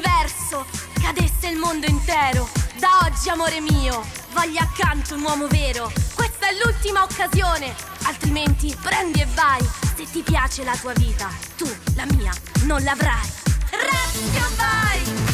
l'universo cadesse il mondo intero, da oggi amore mio voglio accanto un uomo vero. Questa è l'ultima occasione, altrimenti prendi e vai. Se ti piace la tua vita, tu la mia non l'avrai. Resti o vai?